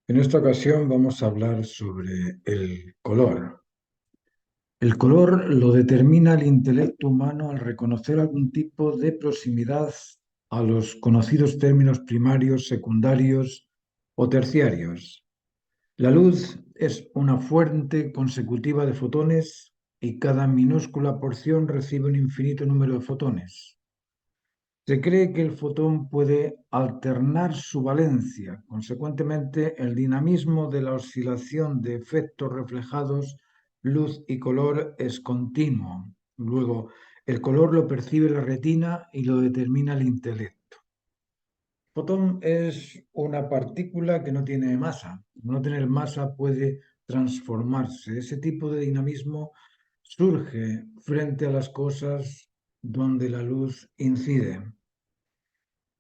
En esta ocasión vamos a hablar sobre el color. El color lo determina el intelecto humano al reconocer algún tipo de proximidad a los conocidos términos primarios, secundarios o terciarios. La luz es una fuente consecutiva de fotones y cada minúscula porción recibe un infinito número de fotones. Se cree que el fotón puede alternar su valencia. Consecuentemente, el dinamismo de la oscilación de efectos reflejados, luz y color es continuo. Luego, el color lo percibe la retina y lo determina el intelecto. El fotón es una partícula que no tiene masa. No tener masa puede transformarse. Ese tipo de dinamismo surge frente a las cosas donde la luz incide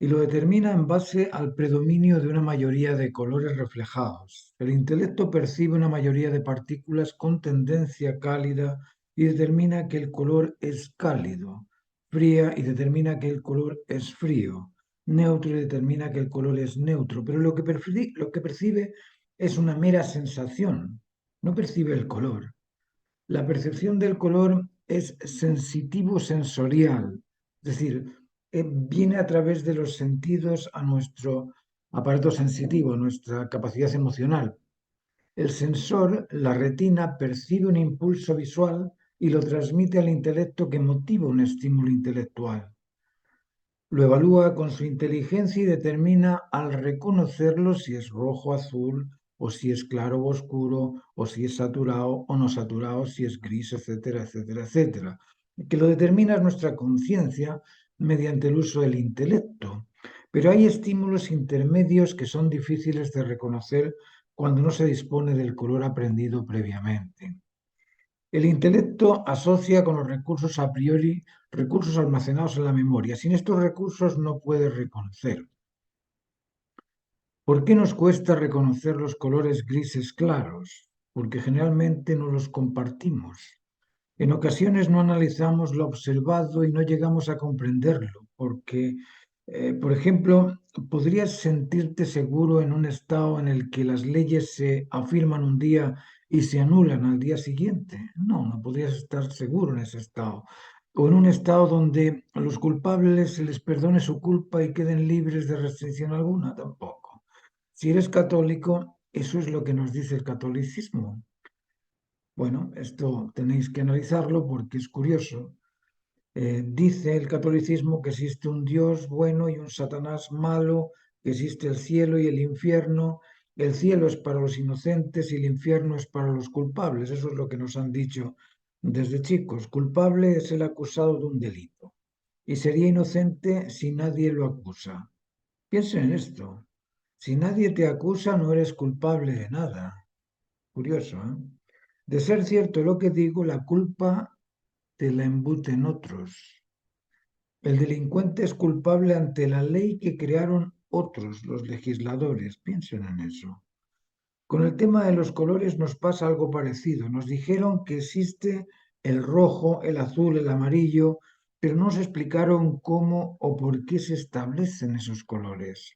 y lo determina en base al predominio de una mayoría de colores reflejados. El intelecto percibe una mayoría de partículas con tendencia cálida y determina que el color es cálido, fría y determina que el color es frío, neutro y determina que el color es neutro, pero lo que percibe es una mera sensación, no percibe el color. La percepción del color es sensitivo-sensorial, es decir, viene a través de los sentidos a nuestro aparato sensitivo, a nuestra capacidad emocional. El sensor, la retina, percibe un impulso visual y lo transmite al intelecto que motiva un estímulo intelectual. Lo evalúa con su inteligencia y determina al reconocerlo si es rojo, azul, o si es claro o oscuro, o si es saturado o no saturado, si es gris, etcétera, etcétera, etcétera. Que lo determina es nuestra conciencia mediante el uso del intelecto. Pero hay estímulos intermedios que son difíciles de reconocer cuando no se dispone del color aprendido previamente. El intelecto asocia con los recursos a priori recursos almacenados en la memoria. Sin estos recursos no puede reconocer. ¿Por qué nos cuesta reconocer los colores grises claros? Porque generalmente no los compartimos. En ocasiones no analizamos lo observado y no llegamos a comprenderlo, porque, por ejemplo, podrías sentirte seguro en un estado en el que las leyes se afirman un día y se anulan al día siguiente. No, no podrías estar seguro en ese estado. O en un estado donde a los culpables se les perdone su culpa y queden libres de restricción alguna, tampoco. Si eres católico, eso es lo que nos dice el catolicismo. Bueno, esto tenéis que analizarlo porque es curioso. Dice el catolicismo que existe un Dios bueno y un Satanás malo, que existe el cielo y el infierno. El cielo es para los inocentes y el infierno es para los culpables. Eso es lo que nos han dicho desde chicos. Culpable es el acusado de un delito y sería inocente si nadie lo acusa. Piensen en esto. Si nadie te acusa, no eres culpable de nada. Curioso, ¿eh? De ser cierto lo que digo, la culpa te la embuten otros. El delincuente es culpable ante la ley que crearon otros, los legisladores. Piensen en eso. Con el tema de los colores nos pasa algo parecido. Nos dijeron que existe el rojo, el azul, el amarillo, pero no nos explicaron cómo o por qué se establecen esos colores.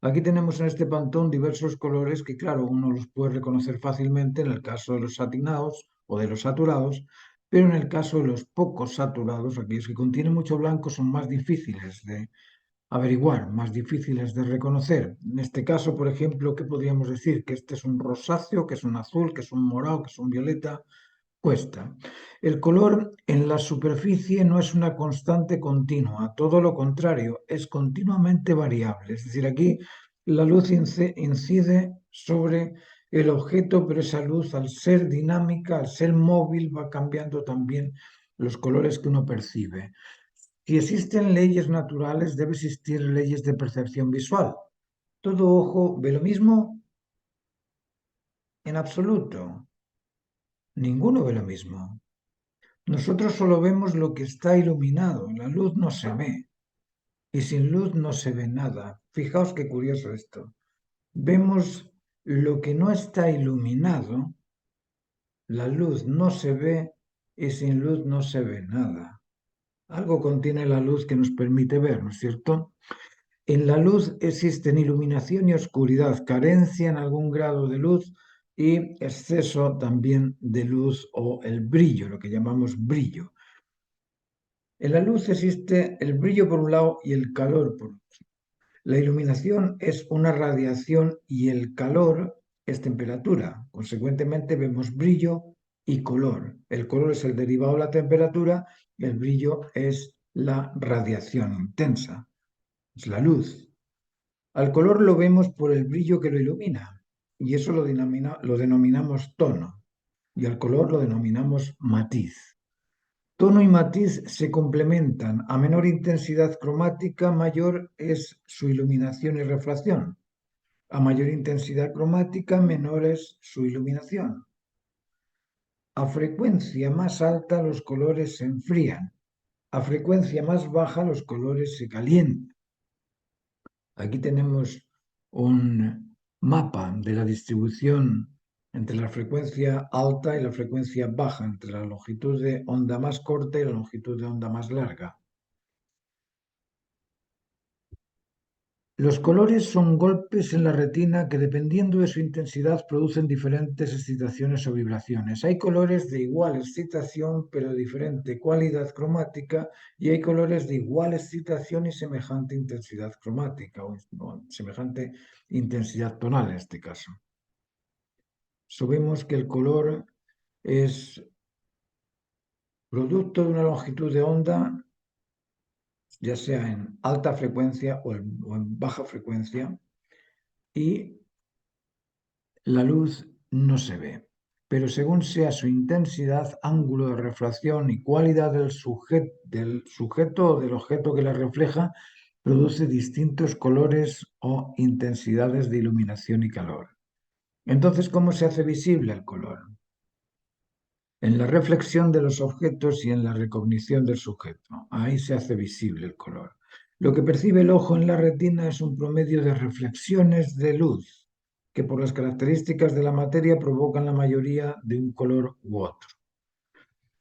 Aquí tenemos en este pantón diversos colores que, claro, uno los puede reconocer fácilmente en el caso de los satinados o de los saturados, pero en el caso de los pocos saturados, aquellos que contienen mucho blanco, son más difíciles de averiguar, más difíciles de reconocer. En este caso, por ejemplo, ¿qué podríamos decir? Que este es un rosáceo, que es un azul, que es un morado, que es un violeta. Cuesta. El color en la superficie no es una constante continua, todo lo contrario, es continuamente variable. Es decir, aquí la luz incide sobre el objeto, pero esa luz, al ser dinámica, al ser móvil, va cambiando también los colores que uno percibe. Si existen leyes naturales, debe existir leyes de percepción visual. ¿Todo ojo ve lo mismo? En absoluto. Ninguno ve lo mismo. Nosotros solo vemos lo que está iluminado, la luz no se ve y sin luz no se ve nada. Fijaos qué curioso esto. Vemos lo que no está iluminado, la luz no se ve y sin luz no se ve nada. Algo contiene la luz que nos permite ver, ¿no es cierto? En la luz existen iluminación y oscuridad, carencia en algún grado de luz y exceso también de luz o el brillo, lo que llamamos brillo. En la luz existe el brillo por un lado y el calor por otro. La iluminación es una radiación y el calor es temperatura. Consecuentemente vemos brillo y color. El color es el derivado de la temperatura y el brillo es la radiación intensa, es la luz. Al color lo vemos por el brillo que lo ilumina y eso lo denominamos tono y al color lo denominamos matiz. Tono y matiz se complementan. A menor intensidad cromática, mayor es su iluminación y refracción. A mayor intensidad cromática, menor es su iluminación. A frecuencia más alta, los colores se enfrían. A frecuencia más baja, los colores se calientan. Aquí tenemos un mapa de la distribución entre la frecuencia alta y la frecuencia baja, entre la longitud de onda más corta y la longitud de onda más larga. Los colores son golpes en la retina que, dependiendo de su intensidad, producen diferentes excitaciones o vibraciones. Hay colores de igual excitación pero de diferente cualidad cromática y hay colores de igual excitación y semejante intensidad cromática o semejante intensidad tonal en este caso. Sabemos que el color es producto de una longitud de onda, ya sea en alta frecuencia o en baja frecuencia, y la luz no se ve, pero según sea su intensidad, ángulo de refracción y cualidad del sujeto o del objeto que la refleja, produce distintos colores o intensidades de iluminación y calor. Entonces, ¿cómo se hace visible el color? En la reflexión de los objetos y en la recognición del sujeto. Ahí se hace visible el color. Lo que percibe el ojo en la retina es un promedio de reflexiones de luz que por las características de la materia provocan la mayoría de un color u otro.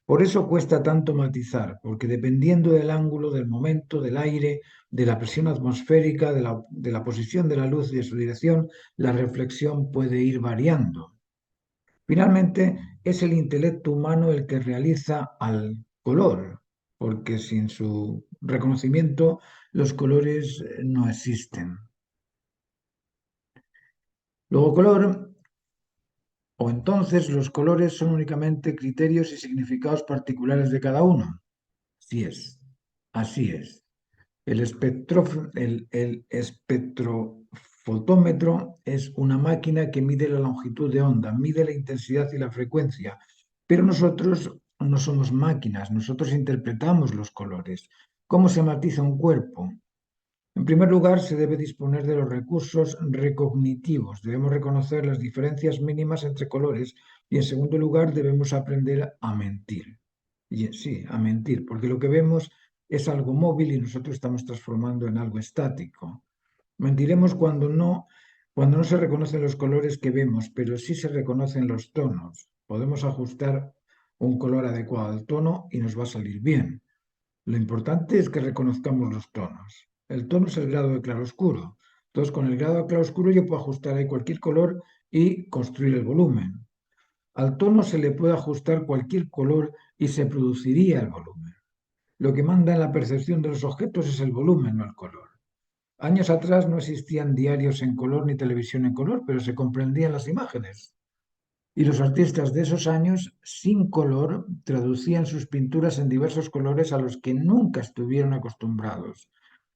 Por eso cuesta tanto matizar, porque dependiendo del ángulo, del momento, del aire, de la presión atmosférica, de la posición de la luz y de su dirección, la reflexión puede ir variando. Finalmente, es el intelecto humano el que realiza al color, porque sin su reconocimiento los colores no existen. Luego, color, o entonces los colores son únicamente criterios y significados particulares de cada uno. Así es, así es. El espectrofotómetro es una máquina que mide la longitud de onda, mide la intensidad y la frecuencia, pero nosotros no somos máquinas, nosotros interpretamos los colores. ¿Cómo se matiza un cuerpo? En primer lugar, se debe disponer de los recursos recognitivos. Debemos reconocer las diferencias mínimas entre colores y, en segundo lugar, debemos aprender a mentir. Y sí, a mentir, porque lo que vemos es algo móvil y nosotros estamos transformando en algo estático. Mentiremos cuando no se reconocen los colores que vemos, pero sí se reconocen los tonos. Podemos ajustar un color adecuado al tono y nos va a salir bien. Lo importante es que reconozcamos los tonos. El tono es el grado de claroscuro. Entonces, con el grado de claroscuro yo puedo ajustar ahí cualquier color y construir el volumen. Al tono se le puede ajustar cualquier color y se produciría el volumen. Lo que manda en la percepción de los objetos es el volumen, no el color. Años atrás no existían diarios en color ni televisión en color, pero se comprendían las imágenes. Y los artistas de esos años, sin color, traducían sus pinturas en diversos colores a los que nunca estuvieron acostumbrados.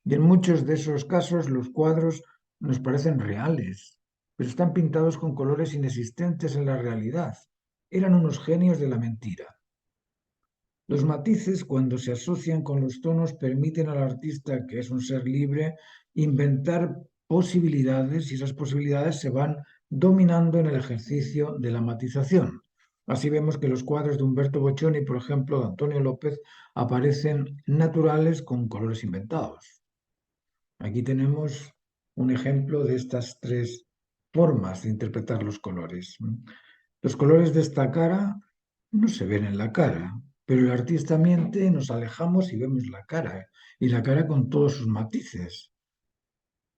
Y en muchos de esos casos los cuadros nos parecen reales, pero están pintados con colores inexistentes en la realidad. Eran unos genios de la mentira. Los matices, cuando se asocian con los tonos, permiten al artista, que es un ser libre, inventar posibilidades y esas posibilidades se van dominando en el ejercicio de la matización. Así vemos que los cuadros de Humberto Boccioni, por ejemplo, de Antonio López, aparecen naturales con colores inventados. Aquí tenemos un ejemplo de estas tres formas de interpretar los colores. Los colores de esta cara no se ven en la cara, pero el artista miente, nos alejamos y vemos la cara, y la cara con todos sus matices.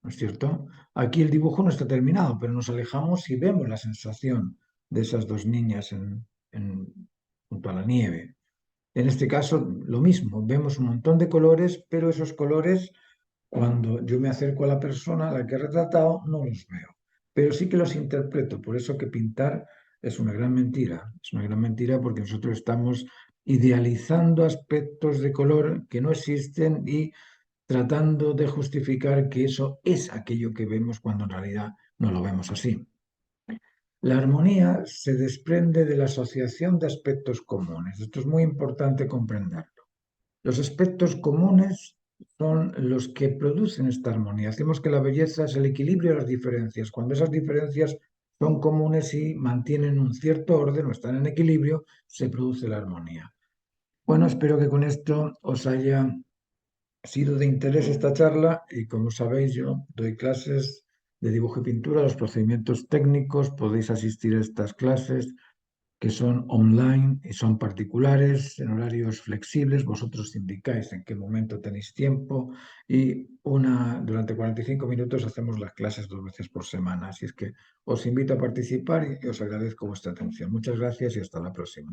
¿no es cierto? Aquí el dibujo no está terminado, pero nos alejamos y vemos la sensación de esas dos niñas junto a la nieve. En este caso, lo mismo, vemos un montón de colores, pero esos colores, cuando yo me acerco a la persona a la que he retratado, no los veo, pero sí que los interpreto. Por eso que pintar es una gran mentira. Es una gran mentira porque nosotros estamos idealizando aspectos de color que no existen y tratando de justificar que eso es aquello que vemos cuando en realidad no lo vemos así. La armonía se desprende de la asociación de aspectos comunes. Esto es muy importante comprenderlo. Los aspectos comunes son los que producen esta armonía. Decimos que la belleza es el equilibrio de las diferencias. Cuando esas diferencias son comunes y mantienen un cierto orden o están en equilibrio, se produce la armonía. Bueno, espero que con esto os haya sido de interés esta charla y como sabéis yo doy clases de dibujo y pintura, los procedimientos técnicos, podéis asistir a estas clases que son online y son particulares, en horarios flexibles. Vosotros indicáis en qué momento tenéis tiempo y durante 45 minutos hacemos las clases 2 veces por semana. Así es que os invito a participar y os agradezco vuestra atención. Muchas gracias y hasta la próxima.